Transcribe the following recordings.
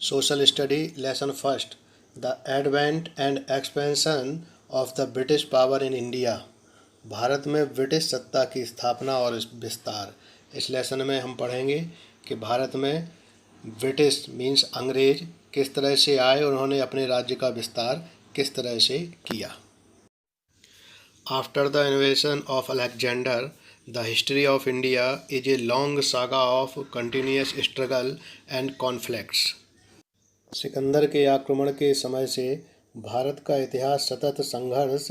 Social Study Lesson First. The Advent and Expansion of the British Power in India. Bharat में British सत्ता की स्थापना और विस्तार। इस लेसन में हम पढ़ेंगे कि भारत में ब्रिटिश मीन्स अंग्रेज किस तरह से आए और उन्होंने अपने राज्य का विस्तार किस तरह से किया। After the invasion of Alexander, the history of India is a long saga of continuous struggle and conflicts. Sikandar के आक्रमण के समय से भारत का इतिहास सतत संघर्ष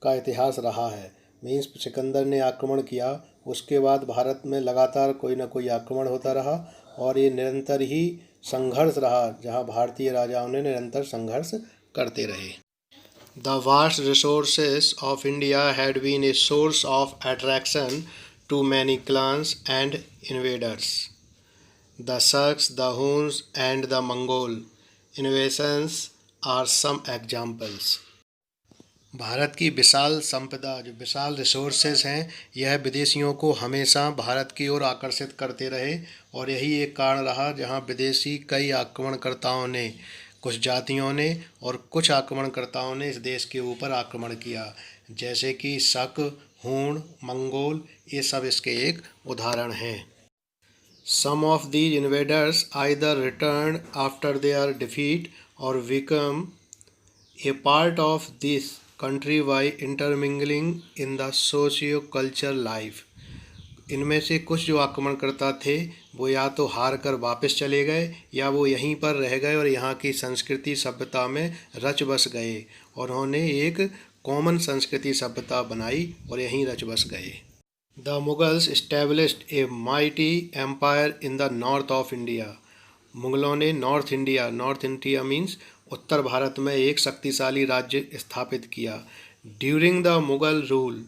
का इतिहास रहा है। मीन्स सिकंदर ने आक्रमण किया, उसके बाद भारत में लगातार कोई ना कोई आक्रमण होता रहा और ये निरंतर ही संघर्ष रहा, जहां भारतीय राजाओं ने निरंतर संघर्ष करते रहे। The vast resources of India had been a source of attraction to many clans and invaders. The Sikhs, the Huns, and the Mongol invasions are some examples. Bharat की विशाल संपदा, जो विशाल रिसोर्सेज हैं, यह विदेशियों को हमेशा भारत की ओर आकर्षित करते रहे और यही एक कारण रहा जहां विदेशी कई आक्रमणकर्ताओं ने, कुछ जातियों ने और कुछ आक्रमणकर्ताओं ने इस देश के ऊपर आक्रमण किया, जैसे कि शक, हूण, मंगोल, ये सब इसके एक उदाहरण हैं। Some of these invaders either returned after their defeat or became a part of this country by intermingling in the socio-cultural life. इनमें से कुछ जो आक्रमणकर्ता थे वो या तो हार कर वापस चले गए या वो यहीं पर रह गए और यहाँ की संस्कृति सभ्यता में रच बस गए और उन्होंने एक कॉमन संस्कृति सभ्यता बनाई और यहीं रच बस गए। The Mughals established a mighty empire in the north of India. मुगलों ने नॉर्थ इंडिया मीन्स उत्तर भारत में एक शक्तिशाली राज्य स्थापित किया। During the Mughal rule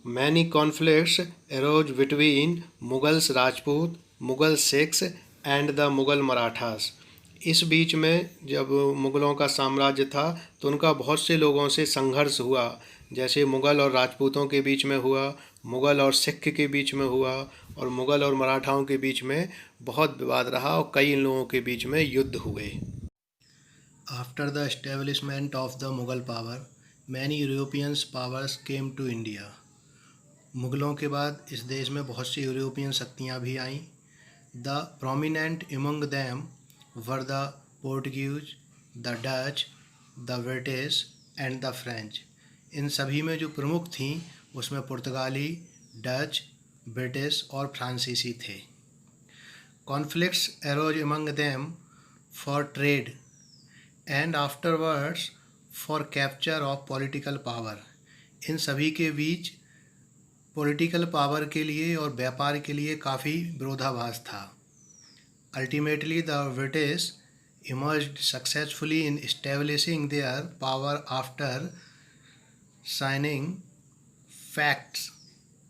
many conflicts arose between Mughals Rajput, Mughal Sikhs and the Mughal Marathas. इस बीच में जब मुगलों का साम्राज्य था तो उनका बहुत से लोगों से संघर्ष हुआ, जैसे मुगल और राजपूतों के बीच में हुआ, मुगल और सिख के बीच में हुआ और मुगल और मराठाओं के बीच में बहुत विवाद रहा और कई लोगों के बीच में युद्ध हुए। After the establishment of the Mughal power many European powers came to India. मुगलों के बाद इस देश में बहुत सी यूरोपियन शक्तियाँ भी आईं। The prominent among them were the Portuguese, the Dutch, the British and the French. इन सभी में जो प्रमुख थीं उसमें पुर्तगाली, डच, ब्रिटिश और फ्रांसीसी थे। Conflicts arose among them for trade and afterwards for capture of political power. इन सभी के बीच पॉलिटिकल पावर के लिए और व्यापार के लिए काफ़ी विरोधाभास था। Ultimately the British emerged successfully in establishing their power after signing facts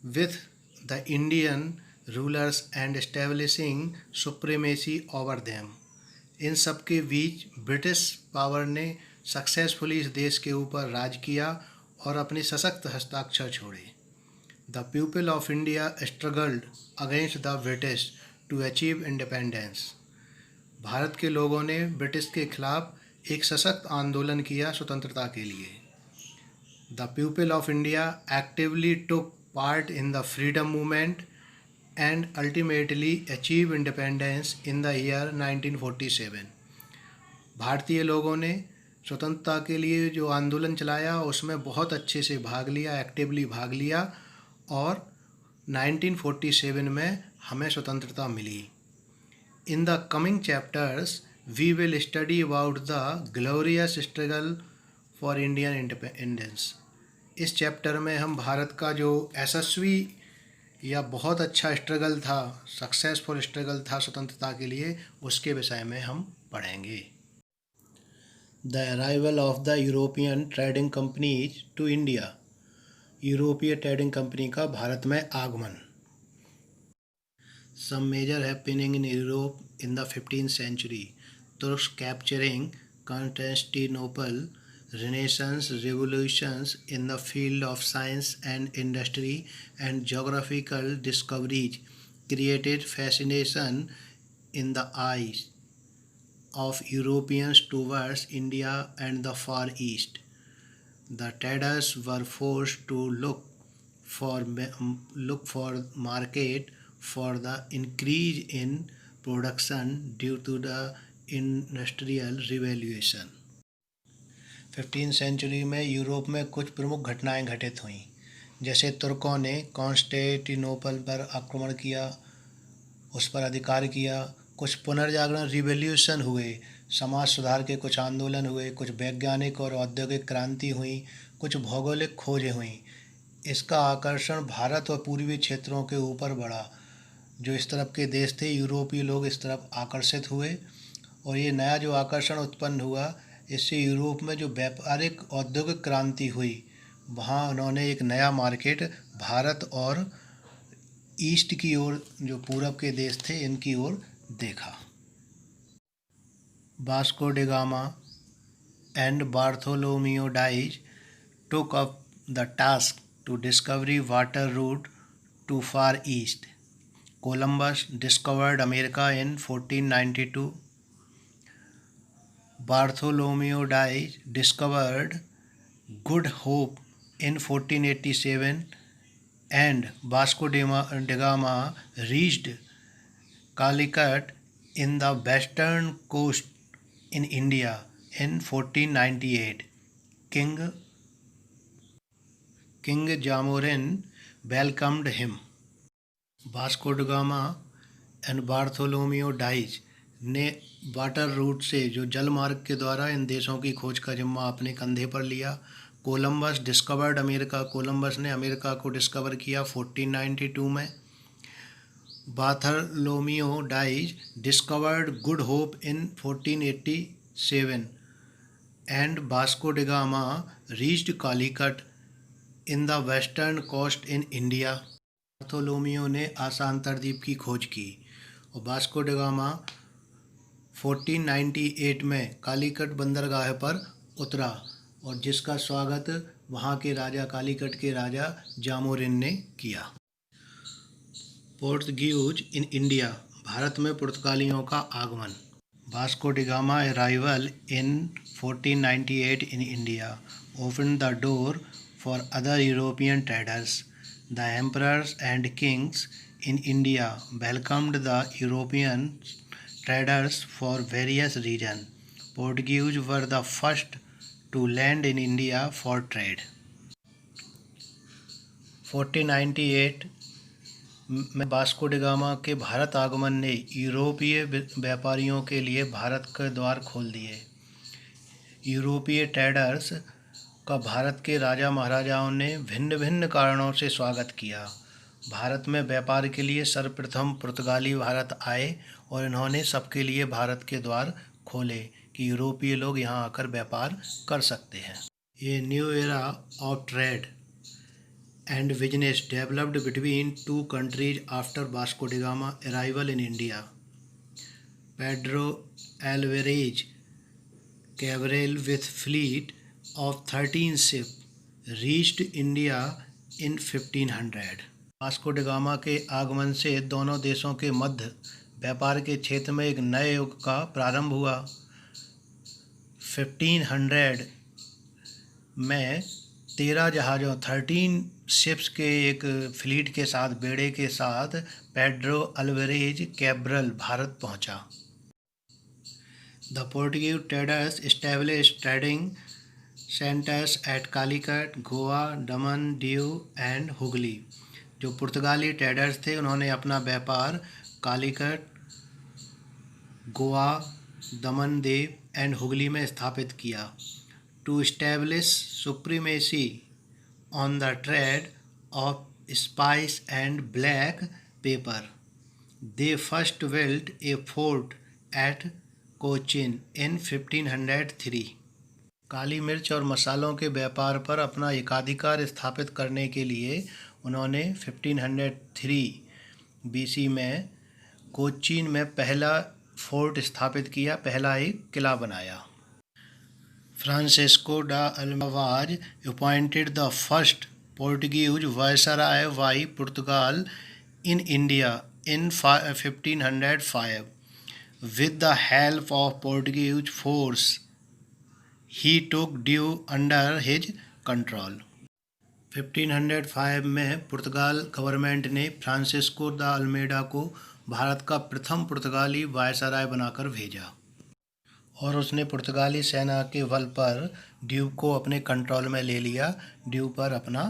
with the Indian rulers and establishing supremacy over them. इन सब के बीच ब्रिटिश पावर ने सक्सेसफुली इस देश के ऊपर राज किया और अपने सशक्त हस्ताक्षर छोड़े। The people of India struggled against the British to achieve independence. Bharat के लोगों ने ब्रिटिश के खिलाफ एक सशक्त आंदोलन किया स्वतंत्रता के लिए। The people of India actively took part in the freedom movement and ultimately achieved independence in the year 1947. भारतीय लोगों ने स्वतंत्रता के लिए जो आंदोलन चलाया उसमें बहुत अच्छे से भाग लिया, एक्टिवली भाग लिया और 1947 में हमें स्वतंत्रता मिली। In the coming chapters we will study about the glorious struggle for Indian independence. इस चैप्टर में हम भारत का जो यशस्वी या बहुत अच्छा स्ट्रगल था, सक्सेसफुल स्ट्रगल था स्वतंत्रता के लिए, उसके विषय में हम पढ़ेंगे। The arrival of the European trading companies to India. यूरोपीय ट्रेडिंग कंपनी का भारत में आगमन। Some major happening in Europe in the 15th century। Turks capturing Constantinople, Renaissance revolutions in the field of science and industry and geographical discoveries created fascination in the eyes of Europeans towards India and the Far East. The traders were forced to look for market for the increase in production due to the industrial revolution. 15th century में यूरोप में कुछ प्रमुख घटनाएं घटित हुईं, जैसे तुर्कों ने कॉन्स्टेंटिनोपल पर आक्रमण किया, उस पर अधिकार किया, कुछ पुनर्जागरण रिवॉल्यूशन हुए, समाज सुधार के कुछ आंदोलन हुए, कुछ वैज्ञानिक और औद्योगिक क्रांति हुई, कुछ भौगोलिक खोजें हुईं। इसका आकर्षण भारत और पूर्वी क्षेत्रों के ऊपर बढ़ा। जो इस तरफ के देश थे, यूरोपीय लोग इस तरफ आकर्षित हुए और ये नया जो आकर्षण उत्पन्न हुआ, इससे यूरोप में जो व्यापारिक औद्योगिक क्रांति हुई, वहाँ उन्होंने एक नया मार्केट भारत और ईस्ट की ओर, जो पूरब के देश थे, इनकी ओर देखा। Vasco da Gama and Bartholomew Dias took up the task to discover water route to Far East. Columbus discovered America in 1492. Bartholomew Dias discovered Good Hope in 1487, and Vasco da Gama reached Calicut in the western coast in India in 1498. King Jamorin welcomed him. Vasco da gamma and Bartholomew dies ने water root से, जो जल मार्ग के द्वारा इन देशों की खोज का जिम्मा अपने कंधे पर लिया। कोलंबस डिस्कवर्ड अमेरिका, कोलंबस ने अमेरिका को डिस्कवर किया 1492 में। Bartholomew Dias discovered Good Hope in 1487 and Vasco da Gama reached Calicut in the western coast in India. Bartholomew ने आसान अंतरद्वीप की खोज की और वास्को ड गामा 1498 में कालीकट बंदरगाह पर उतरा और जिसका स्वागत वहाँ के राजा, कालीकट के राजा जामोरिन ने किया। पोर्तुगीज इन इंडिया, भारत में पुर्तगालियों का आगमन। Vasco da Gama arrival in 1498 in India opened the door for other European traders. The emperors and kings in India welcomed the European traders for various reasons. Portuguese were the first to land in India for trade. 1498 में Vasco da Gama के भारत आगमन ने यूरोपीय व्यापारियों के लिए भारत के द्वार खोल दिए। यूरोपीय ट्रेडर्स का भारत के राजा महाराजाओं ने भिन्न भिन्न कारणों से स्वागत किया। भारत में व्यापार के लिए सर्वप्रथम पुर्तगाली भारत आए और इन्होंने सबके लिए भारत के द्वार खोले कि यूरोपीय लोग यहाँ आकर व्यापार कर सकते हैं। ये new era of trade and business developed between two countries after Vasco da Gama arrival in India. Pedro Alvares Cabral with fleet of 13 ships reached India in 1500. Vasco da Gama के आगमन से दोनों देशों के मध्य व्यापार के क्षेत्र में एक नए युग का प्रारंभ हुआ। 1500 में 13 जहाज़ों 13 शिप्स के एक फ्लीट के साथ, बेड़े के साथ पेड्रो अल्वारेज कैब्रल भारत पहुंचा। The Portuguese traders established trading centres at Calicut, Goa, Daman, Diu and Hooghly. जो पुर्तगाली ट्रेडर्स थे, उन्होंने अपना व्यापार कालीकट, गोवा, दमन, दीव एंड हुगली में स्थापित किया। To establish supremacy on the trade of spice and black pepper, they first built a fort at Cochin in 1503। काली मिर्च और मसालों के व्यापार पर अपना एकाधिकार स्थापित करने के लिए उन्होंने 1503 BC में कोचीन में पहला फोर्ट स्थापित किया, पहला एक किला बनाया। Francisco da Alvaz appointed the first Portuguese viceroy पुर्तगाल in India in 1505। with the help of Portuguese force he took due under his control. 1505 में पुर्तगाल गवर्नमेंट ने फ्रांसिस्को द अल्मेडा को भारत का प्रथम पुर्तगाली वायसराय बनाकर भेजा और उसने पुर्तगाली सेना के बल पर ड्यूब को अपने कंट्रोल में ले लिया, ड्यूब पर अपना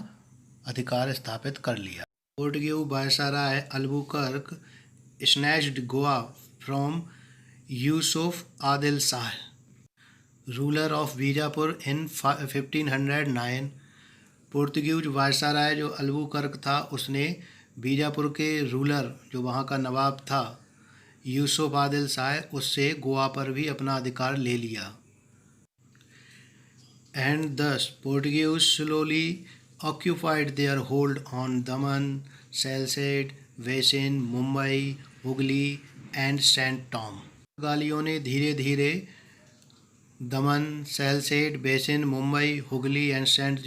अधिकार स्थापित कर लिया। Portuguese viceroy Albuquerque snatched Goa from Yusuf Adil Shah, ruler of Bijapur in 1509। Portuguese viceroy जो अल्बुकर्क था उसने बीजापुर के रूलर जो वहाँ का नवाब था यूसुफ आदिल शाह, उससे गोवा पर भी अपना अधिकार ले लिया। And thus Portuguese slowly occupied their hold on Daman, Salsette, Bassein, Mumbai, Hooghly and Saint Tom. पुर्तगालियों ने धीरे धीरे Daman, Salsette, Bassein, Mumbai, Hooghly and Saint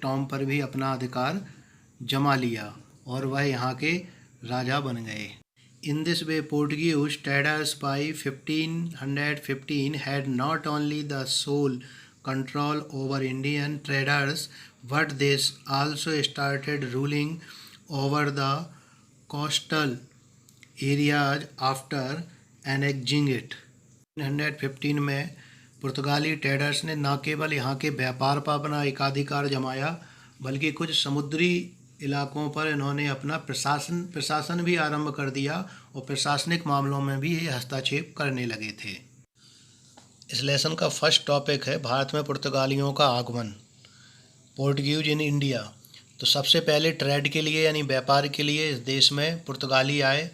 Tom पर भी अपना अधिकार जमा लिया और वह यहाँ के राजा बन गए। In this way, Portuguese traders by 1515 had not only the sole control over Indian traders, but they also started ruling over the coastal areas after annexing it. 1515 में पुर्तगाली ट्रेडर्स ने न केवल यहाँ के व्यापार पर अपना एकाधिकार जमाया, बल्कि कुछ समुद्री इलाकों पर इन्होंने अपना प्रशासन भी आरंभ कर दिया और प्रशासनिक मामलों में भी ये हस्तक्षेप करने लगे थे। इस लेसन का फर्स्ट टॉपिक है भारत में पुर्तगालियों का आगमन, पोर्टुगीज इन इंडिया। तो सबसे पहले ट्रेड के लिए यानी व्यापार के लिए इस देश में पुर्तगाली आए,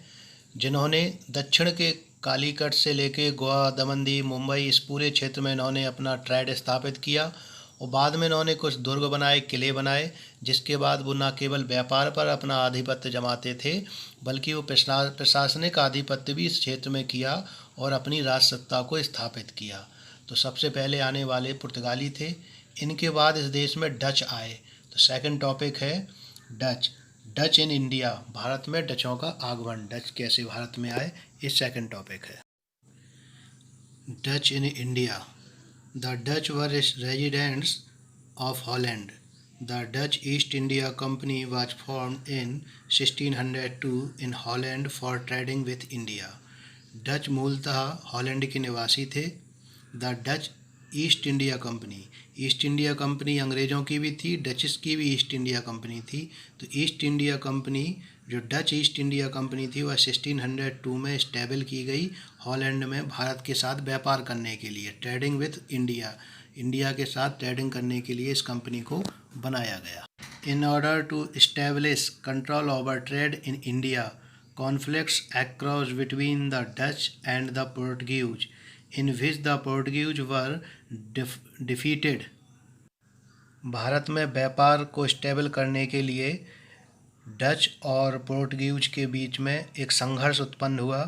जिन्होंने दक्षिण के कालीकट से लेके गोवा, दमन, मुंबई इस पूरे क्षेत्र में इन्होंने अपना ट्रेड स्थापित किया और बाद में इन्होंने कुछ दुर्ग बनाए, किले बनाए, जिसके बाद वो न केवल व्यापार पर अपना आधिपत्य जमाते थे बल्कि वो प्रशासनिक आधिपत्य भी इस क्षेत्र में किया और अपनी राजसत्ता को स्थापित किया। तो सबसे पहले आने वाले पुर्तगाली थे। इनके बाद इस देश में डच आए। तो सेकंड टॉपिक है डच इन इंडिया, भारत में डचों का आगमन, डच कैसे भारत में आए, ये सेकंड टॉपिक है। Dutch in India. The Dutch were residents of Holland. The Dutch East India Company was formed in 1602 in Holland for trading with India. Dutch मूलतः हॉलैंड के निवासी थे। The Dutch east India company, east India company अंग्रेज़ों की भी थी, duchess की भी ईस्ट इंडिया कंपनी थी। तो ईस्ट इंडिया कंपनी जो डच ईस्ट इंडिया कंपनी थी वह 1602 में इस्टेबल की गई हॉलैंड में भारत के साथ व्यापार करने के लिए, ट्रेडिंग विथ इंडिया, इंडिया के साथ ट्रेडिंग करने के लिए इस कंपनी को बनाया गया। In order to establish control over trade in India, conflicts across between the Dutch and the Portuguese in which the Portuguese were defeated. भारत में व्यापार को स्टेबल करने के लिए डच और पोर्टुगीज के बीच में एक संघर्ष उत्पन्न हुआ,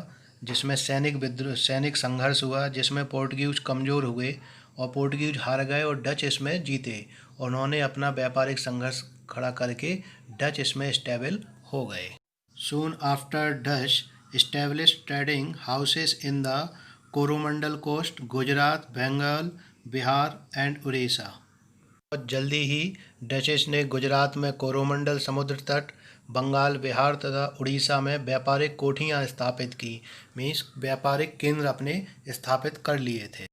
जिसमें सैनिक संघर्ष हुआ, जिसमें पोर्टुगीज कमज़ोर हुए और पोर्टुगीज हार गए और डच इसमें जीते। उन्होंने अपना व्यापारिक संघर्ष खड़ा करके डच इसमें स्टेबल हो गए। Soon after Dutch established trading houses in the Coromandel coast, Gujarat, Bengal, Bihar and Orissa. बहुत जल्दी ही डचेस ने गुजरात में कोरोमंडल समुद्र तट, बंगाल, बिहार तथा उड़ीसा में व्यापारिक कोठियाँ स्थापित की, मीन्स व्यापारिक केंद्र अपने स्थापित कर लिए थे।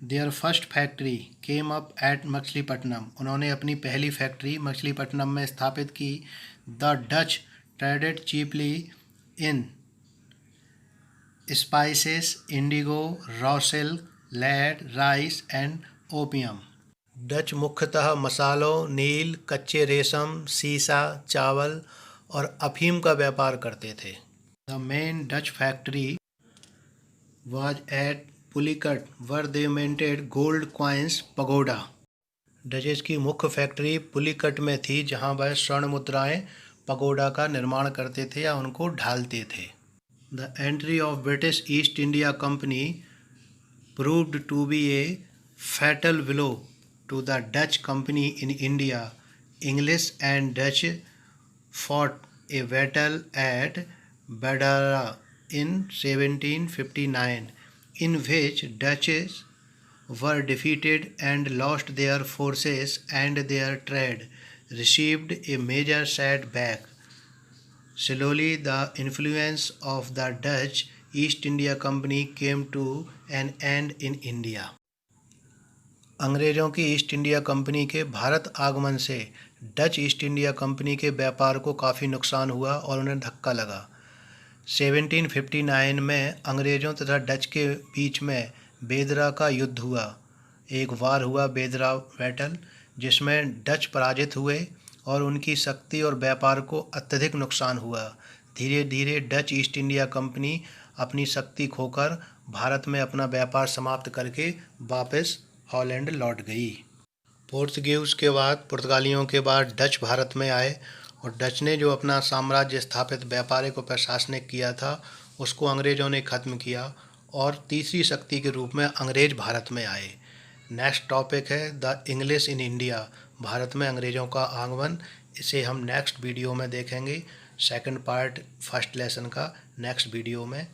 Their first factory came up at Machilipatnam, उन्होंने अपनी पहली फैक्ट्री मछलीपट्टनम में स्थापित की। The Dutch traded cheaply in spices, indigo, raw silk, lead, rice and opium. Dutch मुख्यतः मसालों, नील, कच्चे रेशम, सीसा, चावल और अफीम का व्यापार करते थे। The main Dutch factory was at Pulicat were they minted gold coins pagoda. Duchess की मुख्य फैक्ट्री पुलिकट में थी, जहां वह स्वर्ण मुद्राएं पगोडा का निर्माण करते थे या उनको ढालते थे। The entry of British East India Company proved to be a fatal blow to the Dutch company in India. English and Dutch fought a battle at Badara in 1759, in which Dutch were defeated and lost their forces and their trade received a major setback. Slowly, the influence of the Dutch East India Company came to an end in India. अंग्रेज़ों की east India company के भारत आगमन से Dutch east India company के व्यापार को काफ़ी नुकसान हुआ और उन्हें धक्का लगा। 1759 में अंग्रेज़ों तथा डच के बीच में बेदरा का युद्ध हुआ। एक वार हुआ, बेदरा बैटल, जिसमें डच पराजित हुए और उनकी शक्ति और व्यापार को अत्यधिक नुकसान हुआ। धीरे धीरे डच ईस्ट इंडिया कंपनी अपनी शक्ति खोकर भारत में अपना व्यापार समाप्त करके वापस हॉलैंड लौट गई। पोर्तुगीज़ के बाद, पुर्तगालियों के बाद डच भारत में आए और डच ने जो अपना साम्राज्य स्थापित, व्यापारिक और प्रशासनिक किया था, उसको अंग्रेज़ों ने ख़त्म किया और तीसरी शक्ति के रूप में अंग्रेज़ भारत में आए। नेक्स्ट टॉपिक है the English in India, Bharat में अंग्रेज़ों का आगमन। इसे हम नेक्स्ट वीडियो में देखेंगे, सेकंड पार्ट फर्स्ट लेसन का नेक्स्ट वीडियो में।